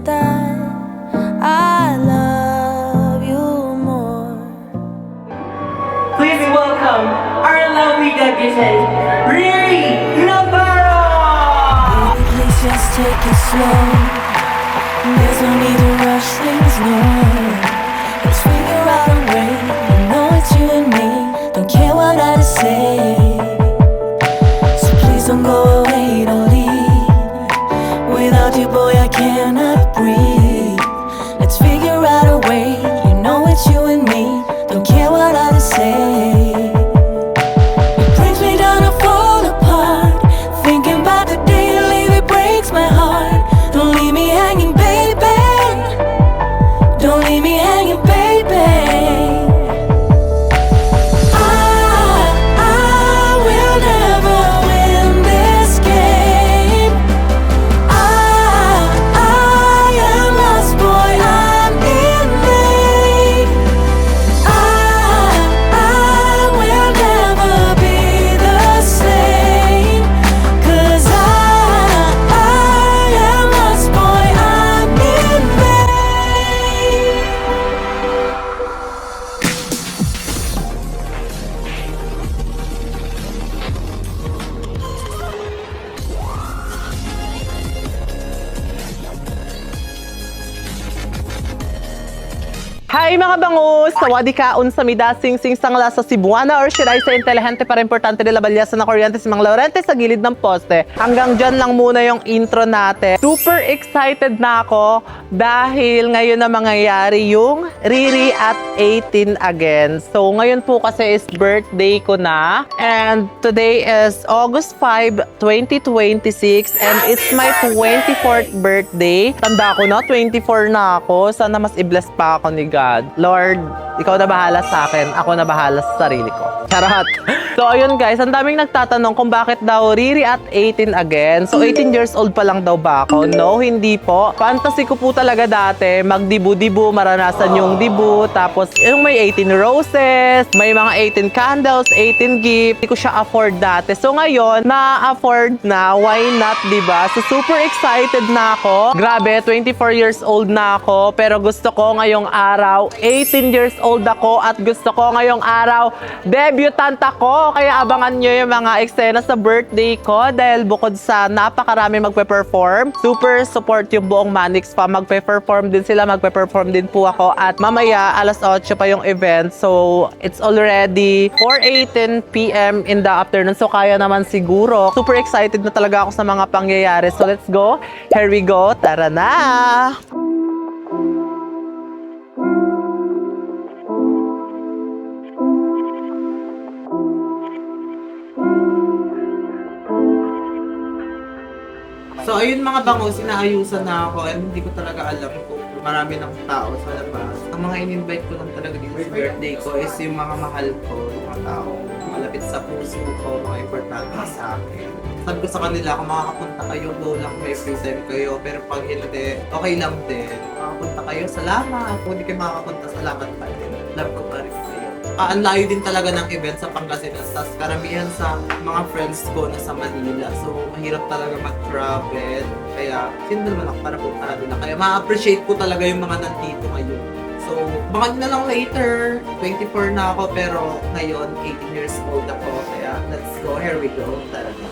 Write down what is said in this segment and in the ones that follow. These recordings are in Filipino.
that I love you more. Please welcome our lovely deputy, Riri Navarro! Baby, please just take it slow. There's no need to rush things, no. Let's figure out a way. You know it's you and me. Don't care what I say. So please don't go away, don't leave. Without you, boy, I cannot breathe. Let's figure out a way. You know it's you and me. Don't care what I say. It brings me down to fall apart. Thinking about the day you leave, it breaks my heart. Don't leave me hanging, baby. Don't leave me hanging, baby. I will never win this game. I am lost, boy, I'm in vain. I will never be the same. 'Cause I am lost, boy, I'm in vain. Hi mga bangus! Sawadi kaon sa midasing sing sangla sa Cebuana or should I say intelihente para importante nila balyasan na kuryente sa mga laurente sa gilid ng poste. Hanggang dyan lang muna yung intro natin. Super excited na ako dahil ngayon na mangyayari yung Riri at 18 again. So ngayon po kasi is birthday ko na and today is August 5, 2026 and it's my 24th birthday. Tanda ko na, 24 na ako. Sana mas i-bless pa ako ni God. Lord, ikaw na bahala sa akin. Ako na bahala sa sarili ko. Charot. So, ayun guys, ang daming nagtatanong kung bakit daw Riri at 18 again. So, 18 years old pa lang daw ba ako? No, hindi po. Fantasy ko po talaga dati, magdibu-dibu, maranasan yung dibu. Tapos, yung may 18 roses, may mga 18 candles, 18 gift. Hindi ko siya afford dati. So, ngayon, na-afford na. Why not, diba? So, super excited na ako. Grabe, 24 years old na ako. Pero gusto ko ngayong araw, 18 years old ako. At gusto ko ngayong araw, debutant ako. Kaya abangan nyo yung mga eksena sa birthday ko dahil bukod sa napakarami magpe-perform, super support yung buong Manix pa. Magpe-perform din sila, magpe-perform din po ako. At mamaya, alas 8 pa yung event. So, it's already 4:18 p.m. in the afternoon. So, kaya naman siguro. Super excited na talaga ako sa mga pangyayari. So, let's go. Here we go. Tara na! So, ayun mga bangus, inaayusan na ako and hindi ko talaga alam kung marami ng tao sa labas. Ang mga in-invite ko lang talaga dito sa birthday ko is yung mga mahal ko, yung mga tao, malapit sa puso ko, mga importante sa akin. Sabi ko sa kanila, kung makakapunta kayo, go lang, may free time kayo. Pero pag hindi, okay lang din. Makakapunta kayo, salamat. Kung hindi kayo makakapunta, salamat pa din. Love ko pa rin kayo. Ang layo din talaga ng event sa Pangasinan. Tapos karamihan sa mga friends ko na sa Manila. So, mahirap talaga mag-travel. Kaya, sino naman ako para punta nila. Kaya, ma-appreciate ko talaga yung mga nandito ngayon. So, baka na lang later. 24 na ako, pero ngayon, 18 years old ako. Kaya, let's go. Here we go. Tara na.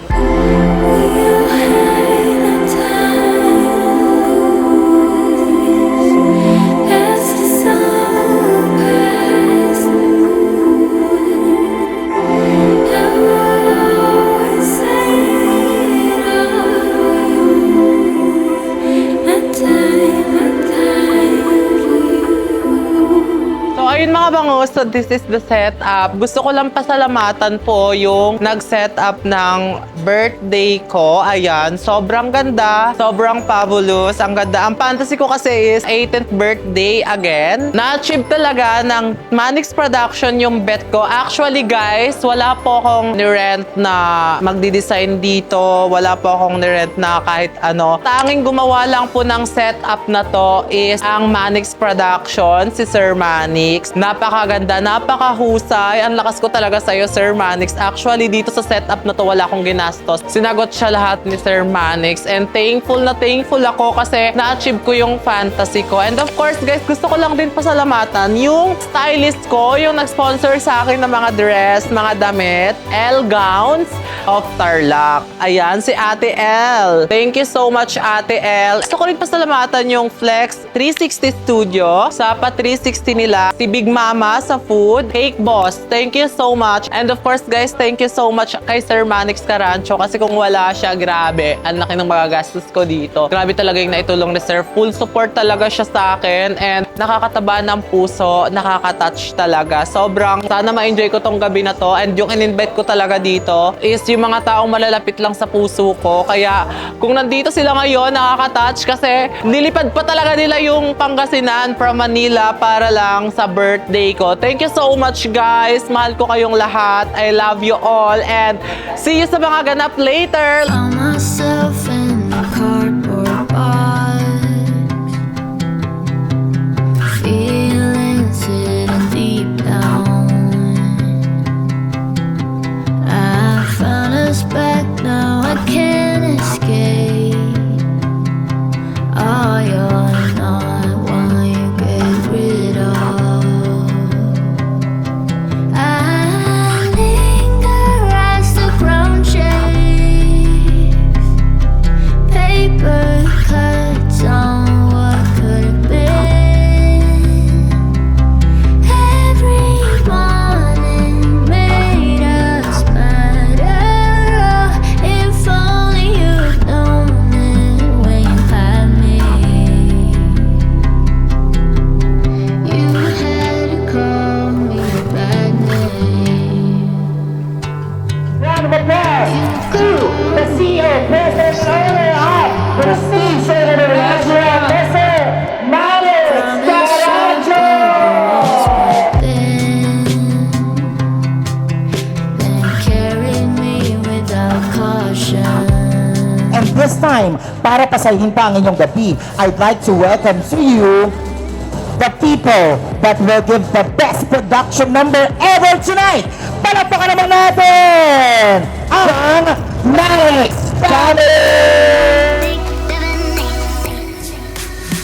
Ayun mga bangus, so this is the setup. Gusto ko lang pasalamatan po yung nag-setup ng birthday ko. Ayan, sobrang ganda, sobrang fabulous. Ang ganda. Ang fantasy ko kasi is 18th birthday again. Na-achieve talaga ng Manix Production yung bet ko. Actually guys, wala po akong ni-rent na magdi-design dito. Wala po akong ni-rent na kahit ano. Tanging gumawa lang po ng setup na to is ang Manix Production, si Sir Manix. napakaganda, napakahusay. Ang lakas ko talaga sa'yo, Sir Manix. Actually, dito sa setup na to, wala akong ginastos. Sinagot siya lahat ni Sir Manix. And thankful na thankful ako kasi na-achieve ko yung fantasy ko. And of course, guys, gusto ko lang din pasalamatan yung stylist ko, yung nag-sponsor sa akin ng mga dress, mga damit, L Gowns of Tarlac. Ayan, si Ate L. Thank you so much, Ate L. Gusto ko rin pasalamatan yung Flex 360 Studio, sa pa 360 nila, si Big Mama sa food, Cake Boss. Thank you so much. And of course, guys, thank you so much kay Sir Manix Carancho kasi kung wala siya, grabe, ang laki ng magagastos ko dito. Grabe talaga yung naitulong ni Sir. Full support talaga siya sa akin and nakakataba ng puso, nakaka-touch talaga. Sobrang sana ma-enjoy ko tong gabi na to and yung in-invite ko talaga dito is yung mga taong malalapit lang sa puso ko. Kaya kung nandito sila ngayon, nakaka-touch kasi nilipad pa talaga nila yung Pangasinan from Manila para lang sa birthday ko. Thank you so much, guys. Mahal ko kayong lahat. I love you all and see you sa mga ganap later. Found myself in a cardboard box, feelings hidden deep down. I found us back now, I can't escape. Oh, you're not one you get rid of. I linger as the ground shakes. Paper cuts on what could have been. Every morning made us better. Oh, if only you'd known it when you had me. You had to call me a bad name. Round of applause to the CEO, President owner of Prestige International, Mr. Manix Carancho! Then carried me without caution. And this time, para pasahin pa ang inyong gabi, I'd like to welcome to you the people that will give the best production number ever tonight. Palakpakan naman natin ang Manix Carancho! 6, 7, 8.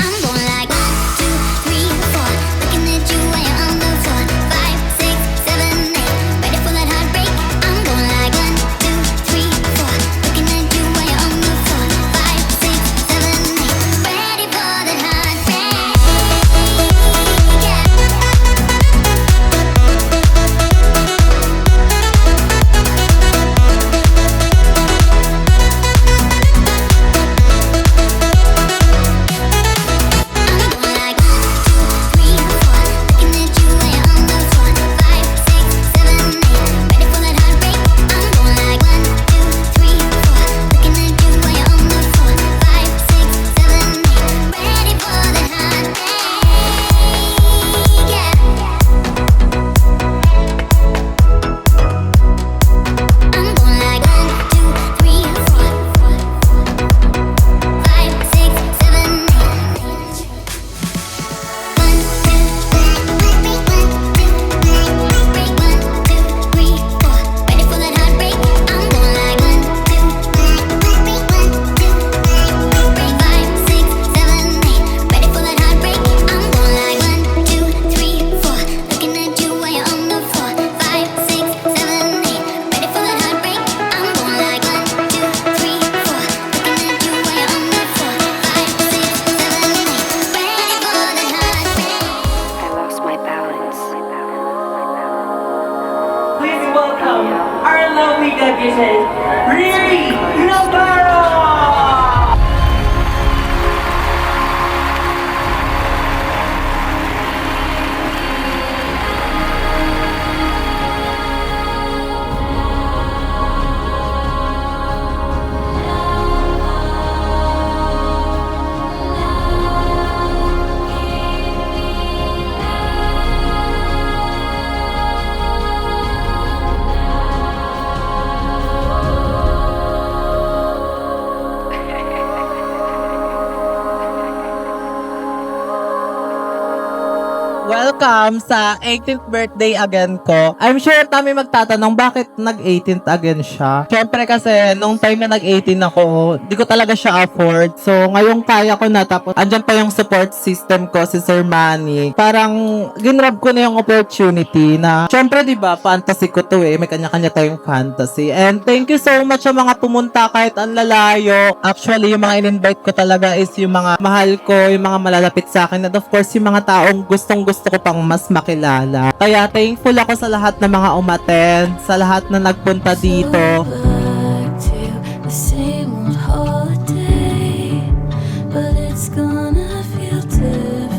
I'm going like 1, 2, 3, 4. Looking at you when you're on the floor. 5, 6, 7, 8. Ready for that heartbreak? I'm going like 1, 2, 3, 4. Looking at you when you're on the floor. 5, 6, 7, 8. Ready for that heartbreak? Yeah. Riri Navarro! welcome sa 18th birthday again ko. I'm sure kami magtatanong bakit nag-18th again siya. Siyempre kasi nung time na nag-18 ako, di ko talaga siya afford. So ngayon kaya ko na, tapos andyan pa yung support system ko, si Sir Manny. Parang ginrab ko na yung opportunity na siyempre di ba fantasy ko to may kanya-kanya tayong fantasy. And thank you so much sa mga pumunta kahit ang lalayo. Actually yung mga in-invite ko talaga is yung mga mahal ko, yung mga malalapit sa akin, and of course yung mga taong gustong-gusto ko pang mas makilala. Kaya thankful ako sa lahat ng mga umattend, sa lahat na nagpunta dito. Back to the same old holiday, but it's gonna feel different.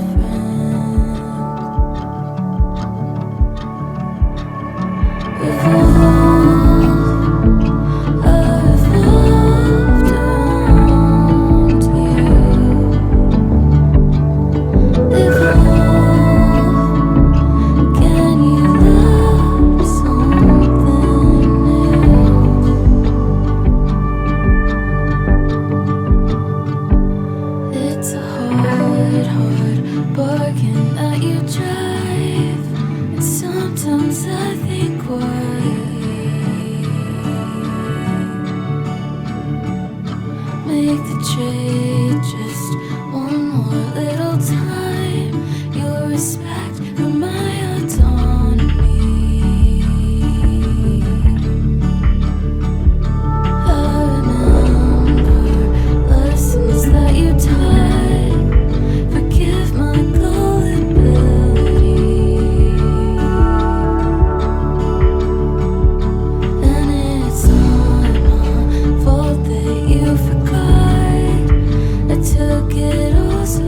I've evolved around you. Can you love something new? It's a hard bargain that you drive, and sometimes I think why make the trade just one more little time. Your respect for my autonomy. I remember lessons that you taught. Forgive my gullibility, and it's not my fault that you forgot. I took it all so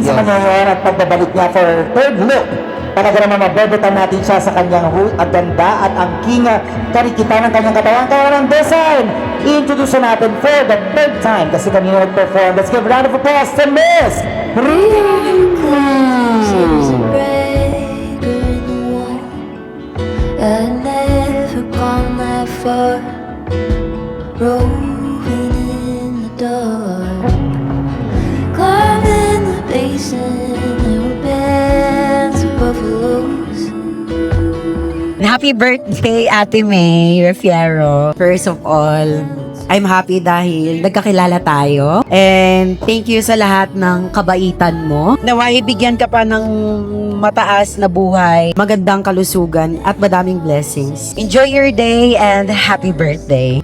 sa kanya yan at pagbabalik niya for third look. Talaga naman mabebetan natin siya sa kanyang at ganda at ang king karikita ng kanyang katawan. Kaya ng design, introduce natin for the third time kasi kanina nag-perform. Let's give a round of applause to Miss Rico! I've never gone that far, roving in the dark, climbing the basin, there were bands of buffaloes. Happy birthday, Ate May Refiero. First of all, I'm happy dahil nagkakilala tayo. And thank you sa lahat ng kabaitan mo. Naway bigyan ka pa ng mataas na buhay, magandang kalusugan, at madaming blessings. Enjoy your day and happy birthday.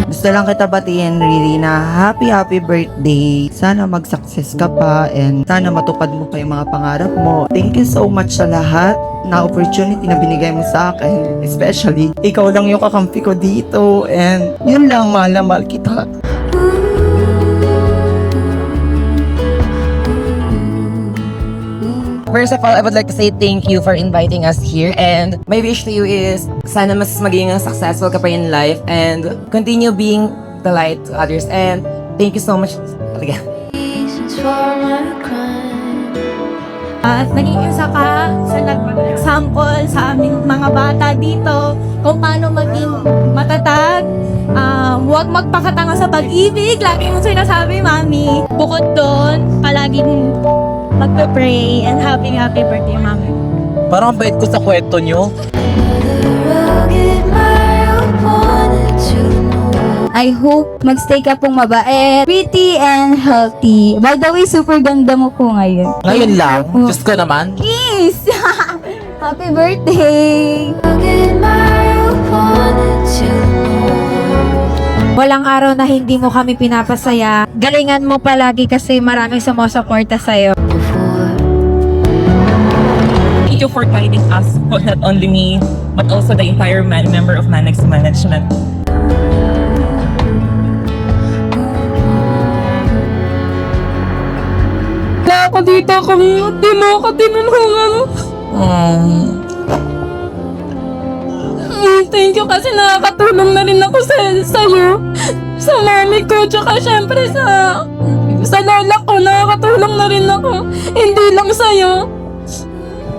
Gusto lang kita batiin, Riri, na happy birthday. Sana mag-success ka pa and sana matupad mo pa yung mga pangarap mo. Thank you so much sa lahat na opportunity na binigay mo sa akin. Especially, ikaw lang yung kakampi ko dito and yun lang, mahal na mahal kita. First of all, I would like to say thank you for inviting us here, and my wish to you is sana mas maging successful ka pa in life and continue being the light to others, and thank you so much again. Reasons for my crime. At naging isa ka sa nag-example sa aming mga bata dito kung paano maging matatag, huwag magpakatanga sa pag-ibig. Lagi mong sinasabi, Mami. Bukod doon, palaging magpe-pray and happy birthday, Mami. Parang ang bait ko sa kwento nyo. Rugged my opponent to know. I hope magstay ka pong mabait, pretty, and healthy. By the way, super ganda mo po ngayon. Ngayon lang, Diyos ko naman. Kiss! Happy birthday! Rugged my opponent to know. Walang araw na hindi mo kami pinapasaya. Galingan mo palagi kasi maraming sumusuporta sa'yo. Thank you for guiding us, not only me, but also the entire member of Manex Management. Wala ako dito kung di mo ako tinulungan. Thank you kasi nakakatulong na rin ako sa'yo. Sa mami ko, tsaka syempre sa lola ko, nakakatulong na rin ako. Hindi lang sa'yo.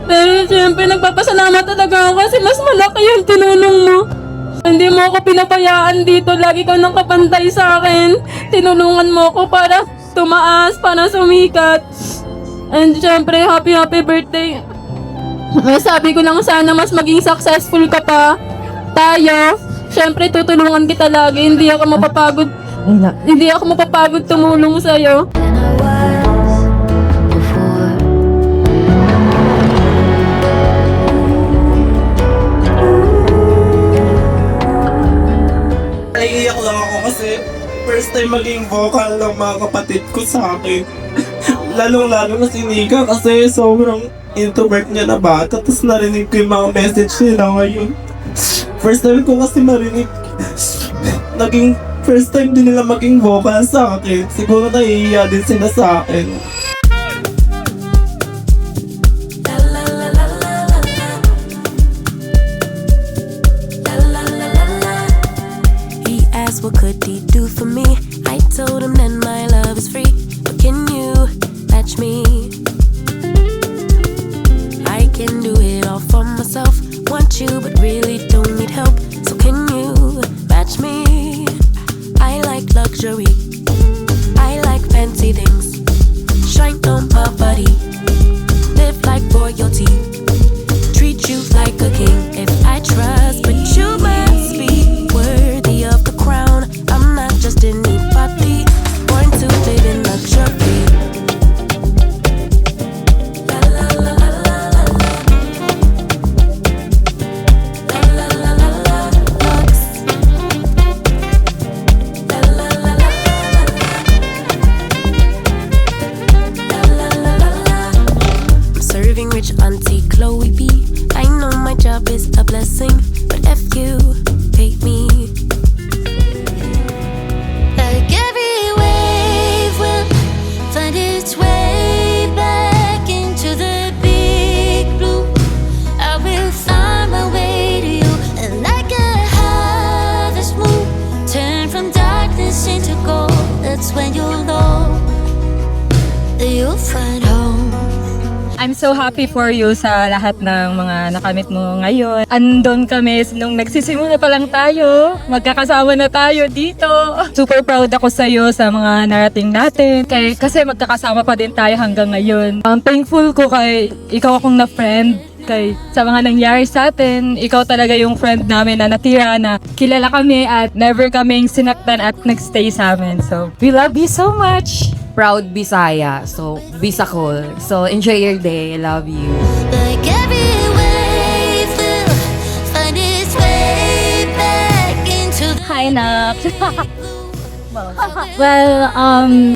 Pero syempre nagpapasalamat talaga ako kasi mas malaki yung tinulong mo. Hindi mo ako pinabayaan dito, lagi ka nang kapantay sa akin. Tinulungan mo ako para tumaas, para sumikat. And syempre, happy birthday. Sabi ko lang sana mas maging successful ka pa. Tayo, syempre tutulungan kita lagi. Hindi ako mapapagod tumulong sa'yo. Than I was before. Naiiyak lang ako kasi first time maging vocal ng mga kapatid ko sa akin. Lalong-lalo na si Nika kasi sobrang introvert niya na bata. Tapos narinig ko yung mga message nila ngayon. First time ko kasi marinig. Naging first time din nila maging vocal sa akin. Siguro naiiya din sila sa akin. He asked what could he do for me. I told him that my love is free. But can you match me? I can do it all for myself. Want you but really don't need help. So can you match me? I like luxury. I like fancy things. Shine on my body. Live like royalty. Treat you like a king. If I trust, but you must be worthy of the crown. I'm not just anybody. Born to live in luxury. La la la la la la la. La la la la la. Lux. La la la la la la. La la la la la. I'm serving rich Auntie Chloe B. I know my job is a blessing, but if you hate me, like every wave you'll find home. I'm so happy for you sa lahat ng mga nakamit mo ngayon. Andun kami nung nagsisimula pa lang tayo. Magkakasama na tayo dito. Super proud ako sa iyo sa mga narating natin. Kasi magkakasama pa din tayo hanggang ngayon. Thankful ko kay ikaw akong na-friend. Sa mga nangyari sa atin, ikaw talaga yung friend namin na natira na kilala kami at never kaming sinaktan at nagstay sa amin. So, we love you so much! Proud Bisaya. So, Bisakol. So, enjoy your day. I love you. Like every wave will find its way back into the Hi, Nak. Well,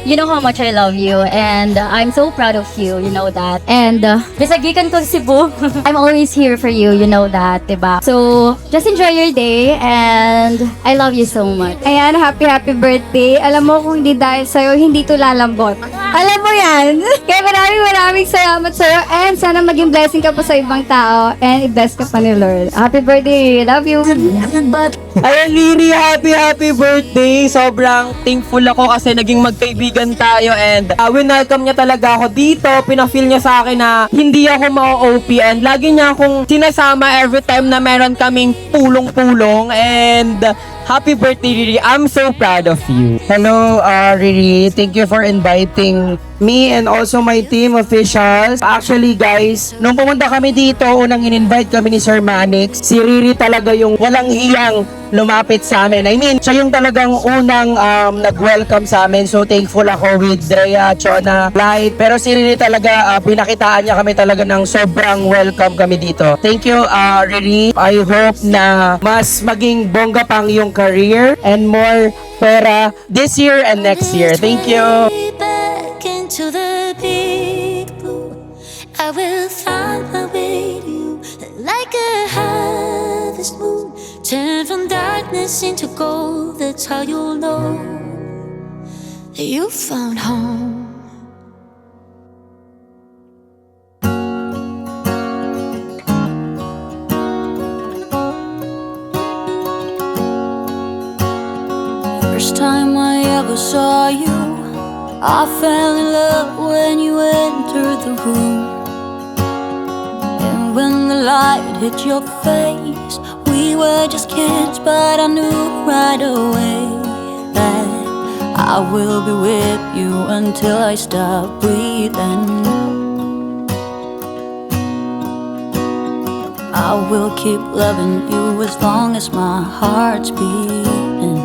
you know how much I love you and I'm so proud of you, you know that. And bisagikan ko sa Cebu, I'm always here for you, you know that, diba? So, just enjoy your day and I love you so much. Ayan, happy birthday. Alam mo kung hindi dahil sa'yo, hindi to lalambot. Alam mo yan. Kaya maraming salamat sa'yo and sana maging blessing ka pa sa ibang tao and i-bless ka pa ni Lord. Happy birthday. Love you. Ayan, Riri, happy birthday. Sobrang thankful ako kasi naging magkaibigan tayo and winelcome niya talaga ako dito. Pina-feel niya sa akin na hindi ako ma-OP and lagi niya akong sinasama every time na meron kaming pulong-pulong and happy birthday, Riri. I'm so proud of you. Hello, Riri. Thank you for inviting me and also my team officials. Actually, guys, nung pumunta kami dito, unang in-invite kami ni Sir Manix, si Riri talaga yung walang hiyang lumapit sa amin. I mean, siya yung talagang unang nag-welcome sa amin. So, thankful ako with Drea, Chona, Light. Pero si Riri talaga, pinakitaan niya kami talaga ng sobrang welcome kami dito. Thank you, Riri. I hope na mas maging bongga pang yung career and more pera this year and next year. Thank you. back into the big blue. I will find my way to you like a harvest moon. Turn from darkness into gold. That's how you'll know that you found home. First time I ever saw you, I fell in love when you entered the room. And when the light hit your face, we were just kids, but I knew right away that I will be with you until I stop breathing. I will keep loving you as long as my heart's beating.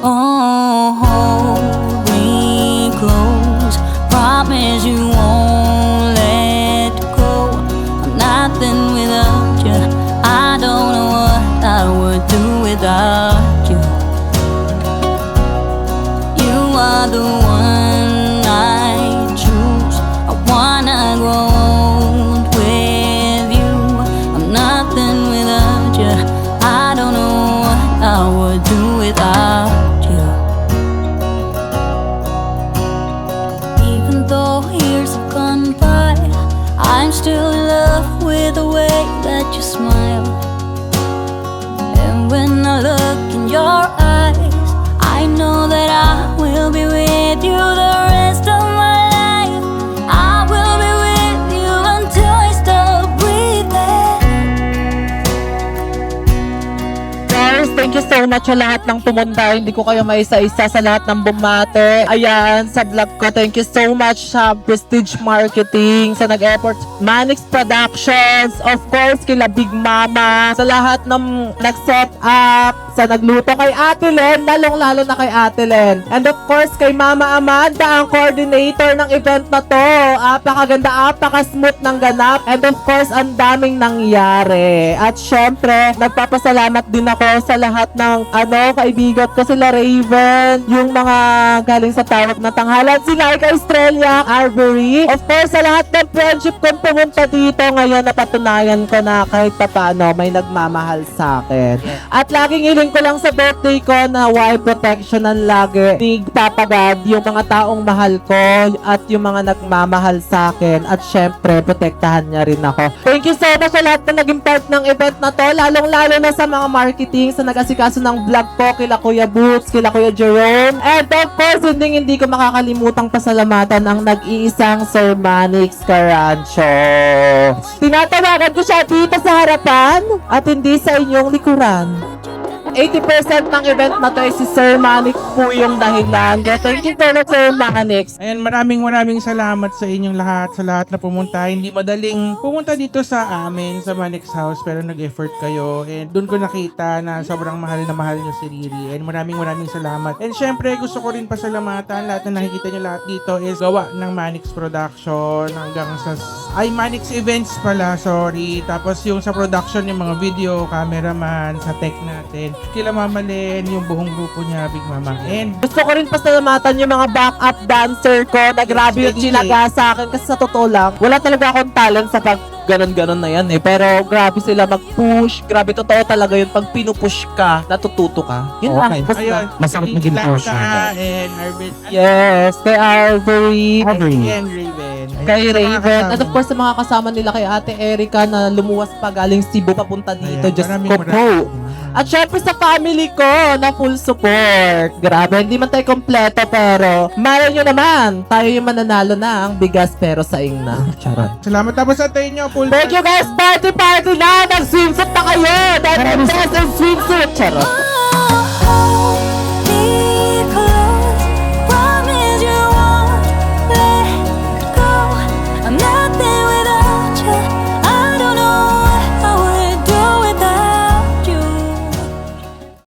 Oh, hold me close. Promise you won't let go. I'm nothing without you. I don't know what I would do without you. You are the one I choose. I wanna grow old with you. I'm nothing without you. I don't know what I would do without you. I'm still in love with the way that you smile. And when I look in your eyes, I know that I will be with you the rest of my life. I will be with you until I stop breathing. Guys, thank you so much sa lahat ng pumunta. Hindi ko kayo maisa-isa sa lahat ng bumate. Ayan, sa vlog ko, thank you so much sa Prestige Marketing, sa nag-effort, Manix Productions, of course, kila Big Mama, sa lahat ng nag-set up, sa nagluto kay Ate Len, lalong-lalo na kay Ate Len. And of course, kay Mama Amanda, ang coordinator ng event na to. Apakaganda, apaka-smooth ng ganap. And of course, ang daming nangyari. At syempre, nagpapasalamat din ako sa lahat ng kaibigan ko, sila Raven, yung mga galing sa tawag na tanghalan, sila kay Estrella, Arbery. Of course, sa lahat ng friendship kong pumunta dito, ngayon napatunayan ko na kahit papaano may nagmamahal sa akin. At laging hiling ko lang sa birthday ko na why protection ang lagi. Tigpapagad yung mga taong mahal ko at yung mga nagmamahal sa akin. At syempre, protektahan niya rin ako. Thank you so much sa lahat na naging part ng event na to, lalong-lalo na sa mga marketing, sa nag-aasikaso ng vlog ko, kila Kuya Boots, kila Kuya Jerome. And of course, hindi ko makakalimutang pasalamatan ang nag-iisang Sir Manix Carancho. Tinatawagan ko siya dito sa harapan at hindi sa inyong likuran. 80% ng event na to ay si Sir Manix po yung dahilan. Kaya thank you so much, Sir Manix. And maraming salamat sa inyong lahat, sa lahat na pumunta. Hindi madaling pumunta dito sa amin, sa Manix House, pero nag-effort kayo. And doon ko nakita na sobrang mahal na mahal nyo si Riri. And maraming salamat. And syempre, gusto ko rin pasalamatan. Lahat na nakikita nyo lahat dito is gawa ng Manix Production hanggang sa... Manix Events pala, sorry. Tapos yung sa production, yung mga video, cameraman, sa tech natin. Kila Mama Len, yung buong grupo niya, Big Mama. And Gusto ko rin pasalamatan yung mga backup dancer ko na grabe yung chinaga sa akin kasi sa totoo lang, wala talaga akong talent sa pag ganon-ganon na yan eh. Pero grabe sila mag-push. Grabe, totoo talaga yun. Pag pinupush ka, natututo ka. Yun lang. Basta, ayun, Masarap maging pusher. and Arvin. yes, kay Arbery. And Raven. Kay Ayun, sa mga Raven. kasama. At of course, sa mga kasama nila kay Ate Erica na lumuwas pa galing Cebu papunta dito. Ayan, Just maraming ko po. At syempre sa family ko na full support. Grabe, hindi man tayo kompleto pero malay nyo naman, tayo yung mananalo na ang bigas pero sa na. Charot. Salamat tapos sa tayo nyo. Full Thank you guys, party na! Nag-swimsuit na kayo! Dahil best ang swimsuit! Charot.